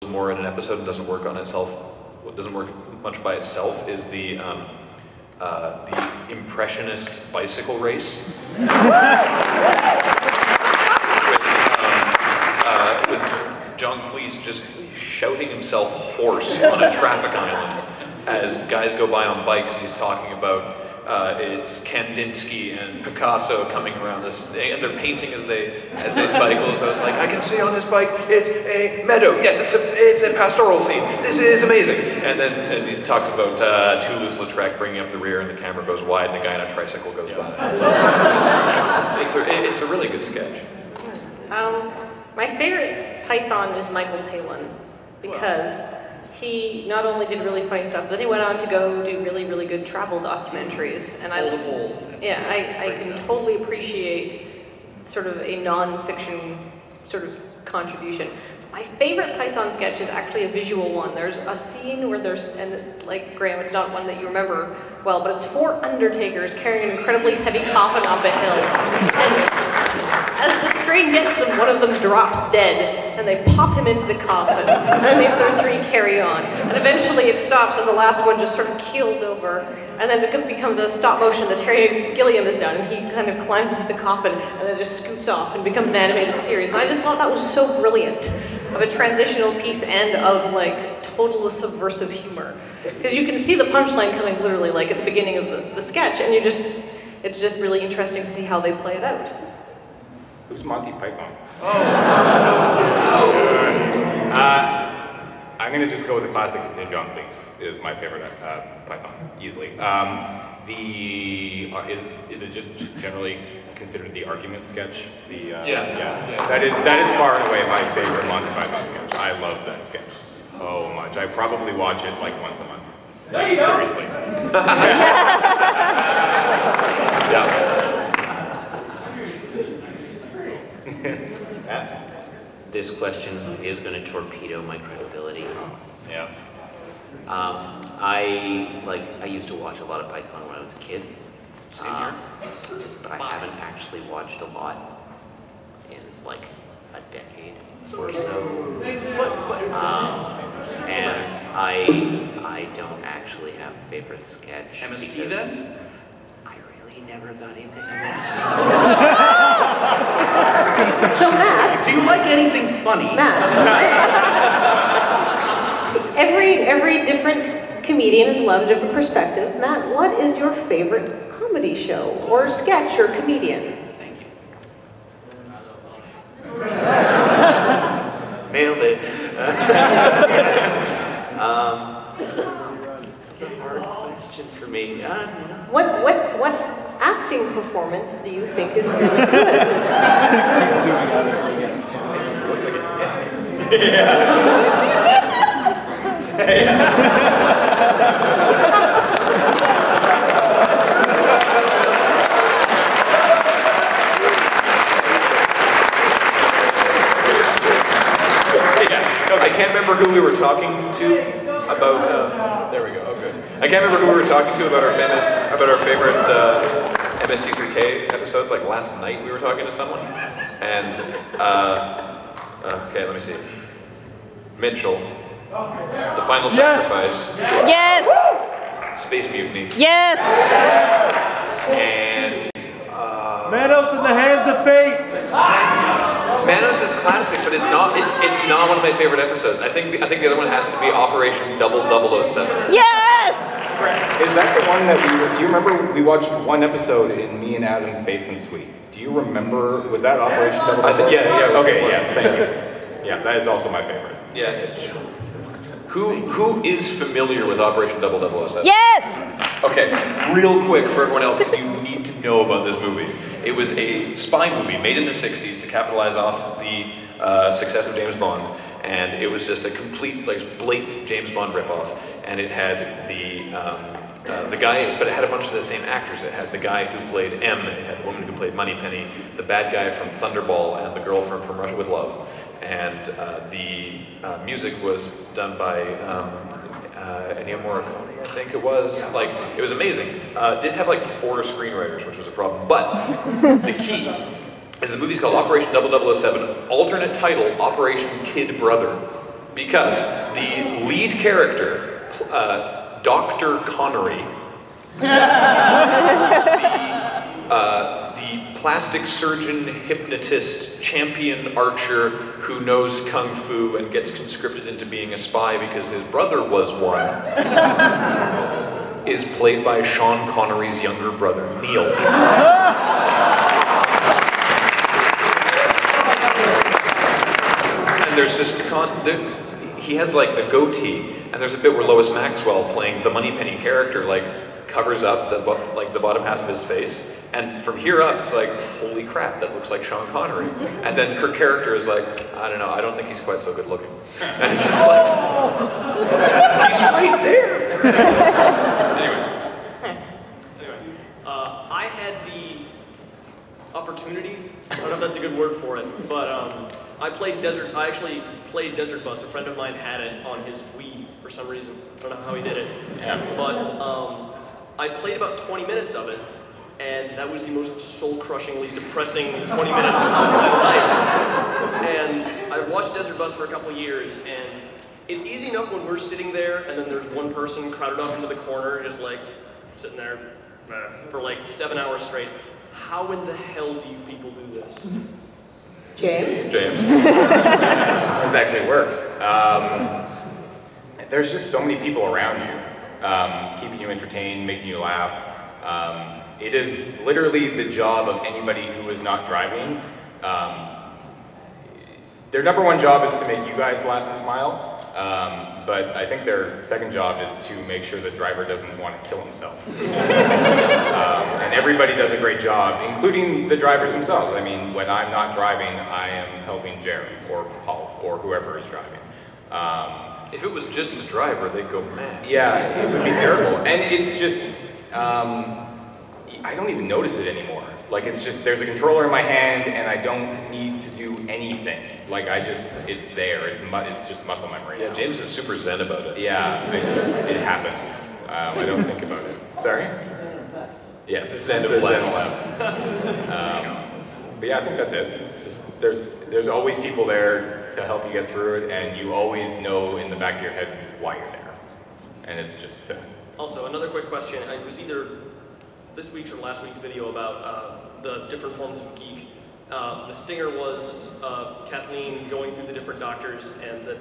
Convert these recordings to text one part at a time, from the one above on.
more in an episode and doesn't work on itself, doesn't work much by itself, is the impressionist bicycle race. With John Cleese just shouting himself hoarse on a traffic island as guys go by on bikes, and he's talking about it's Kandinsky and Picasso coming around this, and they're painting as they cycle. So it's like, I can see on this bike, it's a meadow. Yes, it's a pastoral scene. This is amazing. And then he talks about Toulouse-Lautrec bringing up the rear, and the camera goes wide, and the guy on a tricycle goes by. It's a really good sketch. My favorite Python is Michael Palin, because he not only did really funny stuff, but he went on to go do really, really good travel documentaries. And I can totally appreciate sort of a non-fiction sort of contribution. My favorite Python sketch is actually a visual one. There's a scene where there's, and it's like, Graham, it's not one that you remember well, but it's 4 undertakers carrying an incredibly heavy coffin up a hill. And as the strain gets them, one of them drops dead, and they pop him into the coffin, and then the other 3 carry on. And eventually it stops, and the last one just sort of keels over, and then it becomes a stop motion that Terry Gilliam has done, and he kind of climbs into the coffin, and then just scoots off and becomes an animated series. And I just thought that was so brilliant, of a transitional piece and of like total subversive humor. Because you can see the punchline coming literally like at the beginning of the sketch, and it's just really interesting to see how they play it out. Who's Monty Python? Oh. Sure. I'm gonna just go with the classic Tim John Cleese is my favorite Python, easily. Is it just generally considered the argument sketch? Yeah. That is far and away my favorite Monty Python sketch. I love that sketch so much. I probably watch it like once a month. There you go. Seriously. This question is going to torpedo my credibility. Yeah. I used to watch a lot of Python when I was a kid. But I haven't actually watched a lot in like a decade or so. And I don't actually have a favorite sketch. MST then? I really never got into MST. So Matt, Do you like anything funny? Matt, every different comedian is allowed a different perspective. Matt, what is your favorite comedy show or sketch or comedian? Thank you. Nailed it. It's a hard question for me. What acting performance do you think is really good? I can't remember who we were talking to about. There we go. Oh, good. I can't remember who we were talking to about our favorite MST3K episodes. Like last night, we were talking to someone, and okay, let me see. Mitchell, The Final Sacrifice. Yes. Space Mutiny. Yes. And Manos in the Hands of Fate. Manos is classic, but it's not one of my favorite episodes. I think the other one has to be Operation 007. Yes. Is that the one that do you remember we watched one episode in me and Adam's basement suite? Do you remember, was that Operation 007? Yeah. Okay, yes, thank you. Yeah, that is also my favorite. Yeah. Who is familiar with Operation 007? Yes. Okay, real quick for everyone else, because you need to know about this movie. It was a spy movie made in the 60s to capitalize off the success of James Bond, and it was just a complete, like, blatant James Bond ripoff. And it had the guy, but it had a bunch of the same actors. It had the guy who played M, it had the woman who played Moneypenny, the bad guy from Thunderball, and the girl from Russia with Love. And the music was done by Ennio Morricone, I think it was. Like, it was amazing. It did have like 4 screenwriters, which was a problem. But the key is the movie's called Operation 007, alternate title, Operation Kid Brother. Because the lead character, Dr. Connery, the plastic surgeon, hypnotist, champion archer who knows kung fu and gets conscripted into being a spy because his brother was one, is played by Sean Connery's younger brother, Neil. And there's this he has like the goatee, and there's a bit where Lois Maxwell, playing the Moneypenny character, like covers up the bottom half of his face, and from here up it's like, holy crap, that looks like Sean Connery. And then her character is like, I don't know, I don't think he's quite so good looking. And it's just like, he's right there. Anyway, I had the opportunity, I don't know if that's a good word for it, but I actually played Desert Bus. A friend of mine had it on his Wii for some reason. I don't know how he did it. Yeah. But I played about 20 minutes of it, and that was the most soul-crushingly depressing 20 minutes of my life. And I've watched Desert Bus for a couple years, and it's easy enough when we're sitting there, and then there's one person crowded off into the corner, just like sitting there for like 7 hours straight. How in the hell do you people do this? James? James. It actually works. There's just so many people around you, keeping you entertained, making you laugh. It is literally the job of anybody who is not driving. Their number one job is to make you guys laugh and smile, but I think their second job is to make sure the driver doesn't want to kill himself. And everybody does a great job, including the drivers themselves. I mean, when I'm not driving, I am helping Jerry or Paul or whoever is driving. If it was just the driver, they'd go mad. Yeah, it would be terrible. And it's just, I don't even notice it anymore. Like, it's just, there's a controller in my hand and I don't need to do anything. Like, it's there, it's just muscle memory. Yeah, now. James is super zen about it. Yeah, it happens. I don't think about it. Sorry? Yes. Zen of left. But yeah, I think that's it. There's always people there to help you get through it, and you always know in the back of your head why you're there. And it's just... Also, another quick question. It was either this week's or last week's video about the different forms of geek. The stinger was Kathleen going through the different doctors, and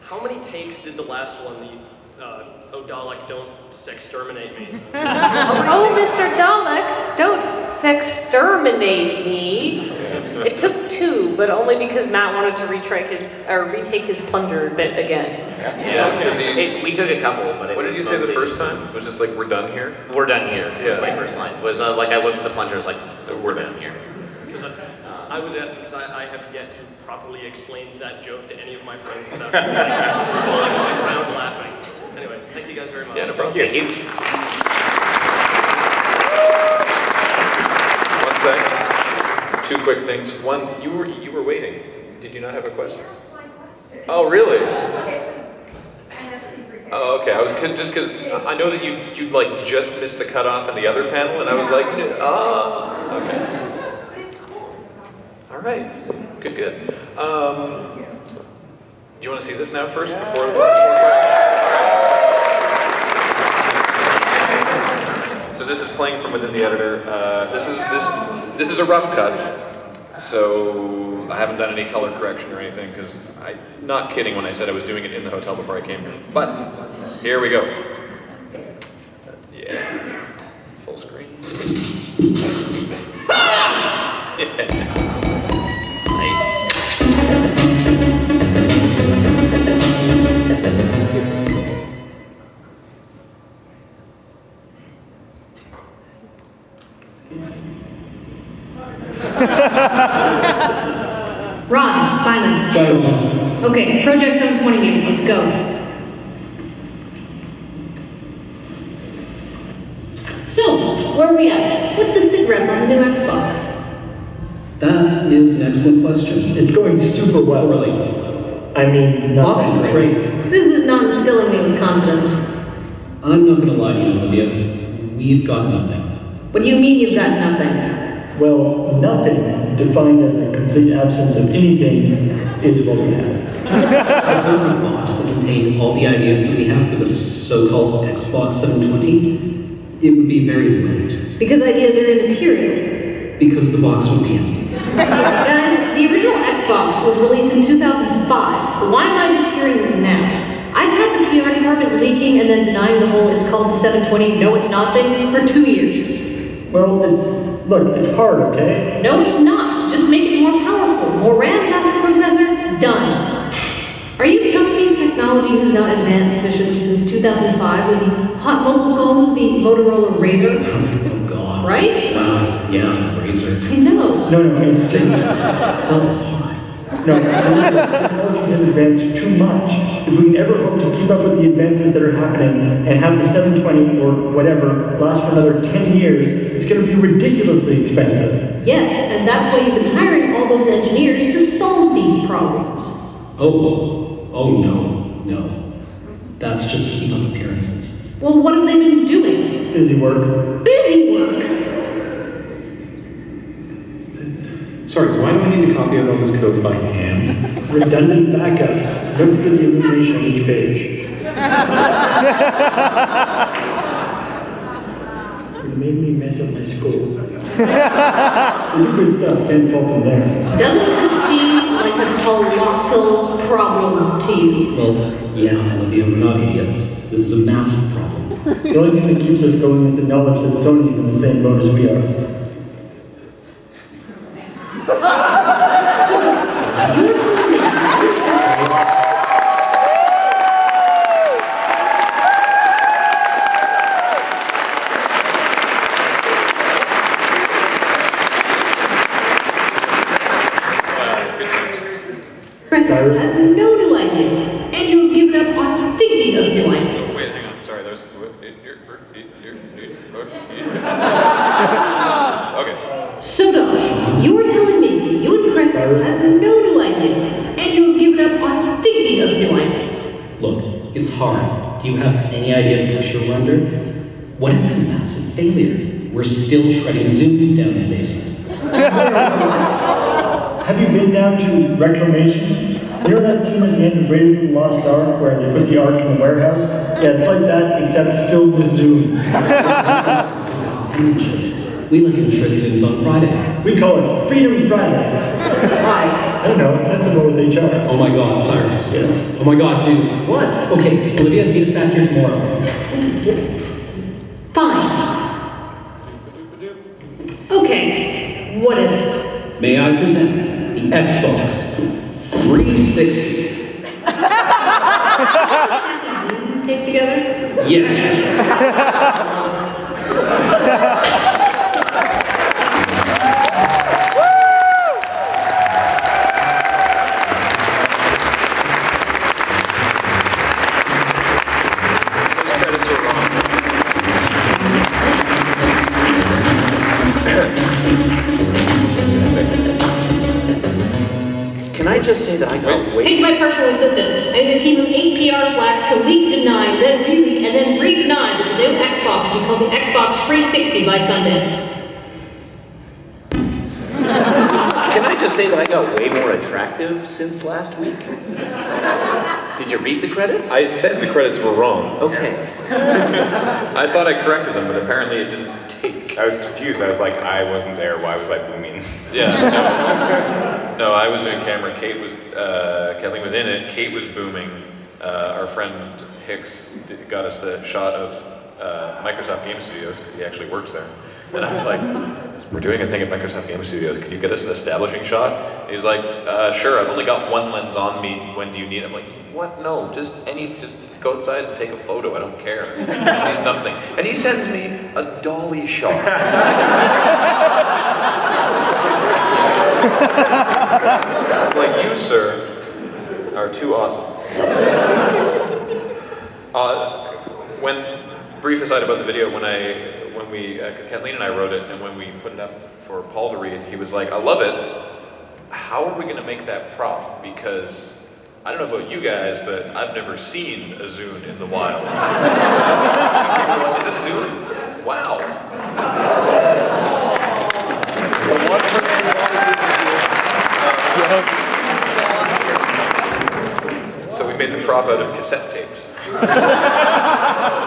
how many takes did the last one, oh Dalek, don't sexterminate me? Oh, Mr. Dalek, don't sexterminate me. It took 2, but only because Matt wanted to retake his plunger bit again. Yeah, because We took a couple, but what did you say the first time? It was just like, we're done here? We're done here. Yeah. Was my first line. Was like, I looked at the plunger, I was like, we're done here. Because I was asking because I have yet to properly explain that joke to any of my friends without going around laughing. Anyway, thank you guys very much. Yeah, no problem. Thank you. 1 second. 2 quick things. One, you were waiting. Did you not have a question? Oh, really? Oh, okay. I was just because I know that you like just missed the cutoff in the other panel, and I was like, oh, okay. All right. Good. Do you want to see this now first before So this is playing from within the editor. This is a rough cut. So I haven't done any color correction or anything because I'm not kidding when I said I was doing it in the hotel before I came here. But here we go. Yeah. Full screen. Yeah. Nice. Ron, Simon. Okay, Project 720 meeting, let's go. So, where are we at? What's the SID rep on the new Xbox? That is an excellent question. It's going super well, really. I mean, awesome, it's great. This is not instilling me with confidence. I'm not gonna lie to you, Olivia. We've got nothing. What do you mean you've got nothing? Well, nothing defined as a complete absence of anything, is what we have. A building box that contained all the ideas that we have for the so-called Xbox 720, it would be very light. Because ideas are immaterial. Because the box would be empty. Guys, the original Xbox was released in 2005. Why am I just hearing this now? I've had the PR department leaking and then denying the whole it's called the 720, no it's not thing for 2 years. Well, look, it's hard, okay? No, it's not. Just make it more powerful. More RAM, faster processor, done. Are you telling me technology has not advanced sufficiently since 2005 when the hot mobile phone was the Motorola Razr? Oh, God. Right? Wow, yeah, Razr. I know. No, it's just... No, technology has advanced too much. If we can ever hope to keep up with the advances that are happening and have the 720 or whatever last for another 10 years, it's going to be ridiculously expensive. Yes, and that's why you've been hiring all those engineers to solve these problems. Oh no. That's just to keep up appearances. Well, what have they been doing? Busy work. Busy work? Sorry, why do I need to copy out all this code by hand? Redundant backups. Look for the illumination on each page. It made me mess up my school. They do good stuff, can't fault them there. Doesn't this seem like a colossal problem to you? Well, yeah, Olivia, we're not idiots. This is a massive problem. The only thing that keeps us going is the knowledge that Sony's in the same boat as we are. Francis has no new ideas, and you've given up on thinking of new ideas. Wait, hang on. Sorry, that was... Okay. So, Dosh, you were telling me that you and Chris have no new ideas, and you've given up on thinking of new ideas. Look, it's hard. Do you have any idea to push your wonder? What if it's a massive failure? We're still shredding zooms down in the basement. Have you been down to Reclamation? You know that scene at the end of Raiders of the Lost Ark where they put the Ark in the warehouse? Yeah, it's like that, except filled with zooms. We let him shred zooms on Friday. We call it Freedom Friday. Why? I don't know, testable with HR. Oh my God, Cyrus. Yes? Oh my God, dude. What? Okay, Olivia, meet us back here tomorrow. Fine. Okay, what is it? May I present the Xbox 360? Zooms taped together? Yes. Can I just say that I got way... Take my personal assistant. I need a team of 8 PR flags to leak, deny, then re-leak, and then re-deny that the new Xbox will be called the Xbox 360 by Sunday. Can I just say that I got way more attractive since last week? Did you read the credits? I said the credits were wrong. Okay. I thought I corrected them, but apparently it didn't take. I was confused. I was like, I wasn't there. Why was I booming? Yeah. No, I was doing camera. Kathleen was in it. Kate was booming. Our friend Hicks got us the shot of Microsoft Game Studios because he actually works there. And I was like, we're doing a thing at Microsoft Game Studios. Could you get us an establishing shot? And he's like, sure. I've only got one lens on me. When do you need it? I'm like, what? No, just go outside and take a photo. I don't care. I need something. And he sends me a dolly shot. Like, you, sir, are too awesome. Brief aside about the video, because Kathleen and I wrote it, and when we put it up for Paul to read, he was like, I love it. How are we going to make that prop? Because I don't know about you guys, but I've never seen a Zune in the wild. Is it a Zune? Wow. So we made the prop out of cassette tapes.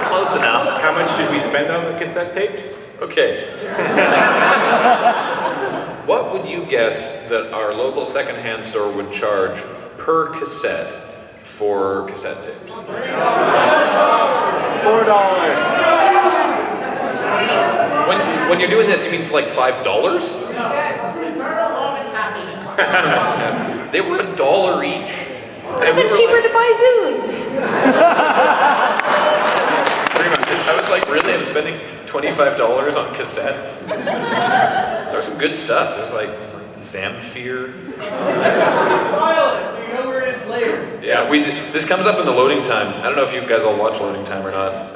Close enough. How much should we spend on the cassette tapes? Okay. What would you guess that our local secondhand store would charge per cassette for cassette tapes? $4. When you're doing this, you mean for like $5? Yeah. They were $1 each. It would have been cheaper to buy Zunes. Pretty much. I was like, really? I'm spending $25 on cassettes? There was some good stuff. There was like Zamfir. File it so you know where it is later. Yeah, this comes up in the loading time. I don't know if you guys all watch loading time or not.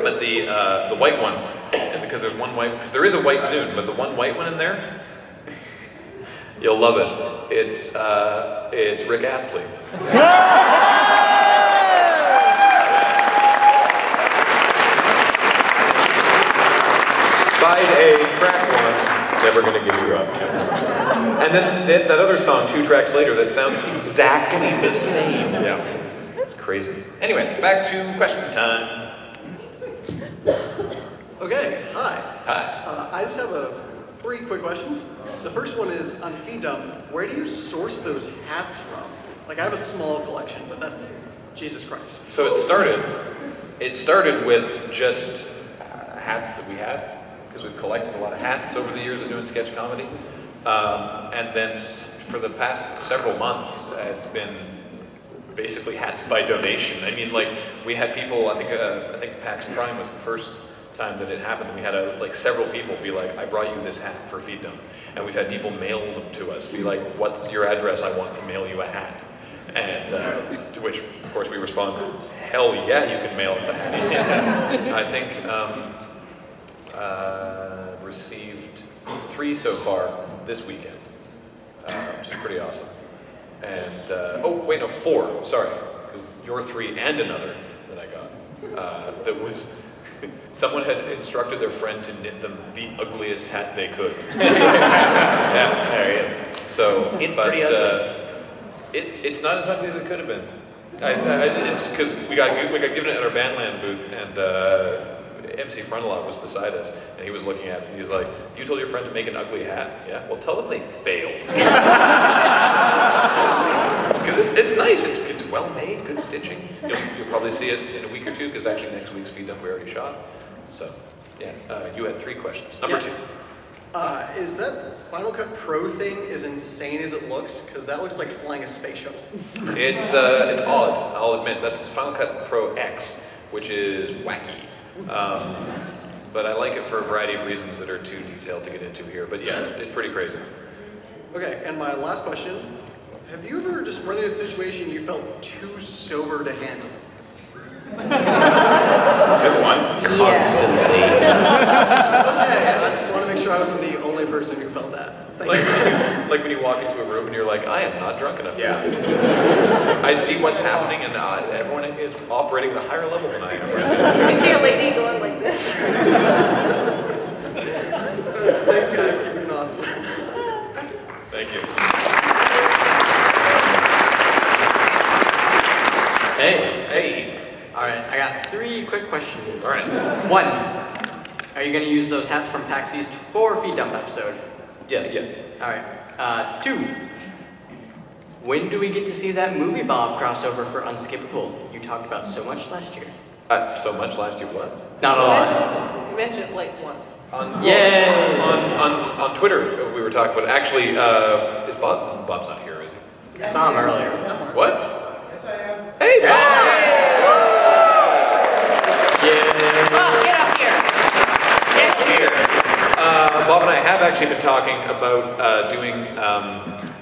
But the white one, and because there's one white, because there is a white Zune, but the one white one in there, you'll love it. It's Rick Astley. Side A, track 1, Never Gonna Give You Up. And then that other song, 2 tracks later, that sounds exactly the same. Yeah, it's crazy. Anyway, back to question time. Okay, hi. Hi. I just have 3 quick questions. The first one is, on Feedom, where do you source those hats from? Like, I have a small collection, but that's Jesus Christ. So it started with just hats that we had, because we've collected a lot of hats over the years of doing sketch comedy. And then for the past several months, it's been basically hats by donation. I mean, like, we had people, I think PAX Prime was the first time that it happened, and we had several people be like, I brought you this hat for Feedom. And we've had people mail them to us, be like, what's your address? I want to mail you a hat. And to which, of course, we respond, hell yeah, you can mail us a hat. I think received 3 so far this weekend, which is pretty awesome. And, oh, wait, no, 4, sorry, because your 3 and another that I got, that was, someone had instructed their friend to knit them the ugliest hat they could. Yeah, there he is. So, it's pretty ugly. It's not as ugly as it could have been. Because we got given it at our Bandland booth, and MC Frontalot was beside us, and he was looking at it, and he's like, you told your friend to make an ugly hat? Yeah? Well, tell them they failed. Because it's nice, it's well made, good stitching. You'll probably see it in a week or 2, because actually next week's Feedom we already shot. So, yeah, you had 3 questions. Number 2. Is that Final Cut Pro thing as insane as it looks? Because that looks like flying a space shuttle. It's odd, I'll admit. That's Final Cut Pro X, which is wacky. But I like it for a variety of reasons that are too detailed to get into here. But yeah, it's pretty crazy. Okay, and my last question. Have you ever just run into a situation you felt too sober to handle? This one? Constantly. Okay, I just want to make sure I wasn't the only person who felt that. Like when you walk into a room and you're like, I am not drunk enough. Yeah. I see what's happening, and everyone is operating at a higher level than I am. You see a lady going like this. Thanks, guys. You've been awesome. Thank you. Hey. All right, I got 3 quick questions. All right. 1, are you going to use those hats from PAX East for Feed Dump episode? Yes. All right. 2, when do we get to see that movie Bob crossover for Unskippable you talked about so much last year? So much last year, what? Not a lot. You mentioned it like once. Yay! On Twitter, we were talking about, actually, is Bob's not here, is he? I saw him earlier. What? Yes, I am. Hey, Bob! Bob, get up here. Get here. Bob and I have actually been talking about doing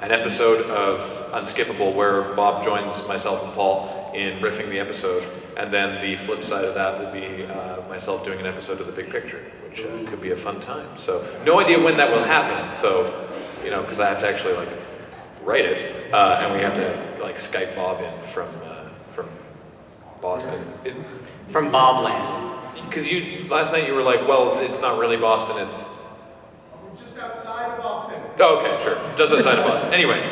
an episode of Unskippable where Bob joins myself and Paul in riffing the episode, and then the flip side of that will be myself doing an episode of The Big Picture, which could be a fun time. So no idea when that will happen, so, because I have to actually write it, and we have to Skype Bob in from Boston. From Bobland. Because last night you were like, well, it's not really Boston, it's... We're just outside of Boston. Oh, okay, sure. Just outside of us. Anyway.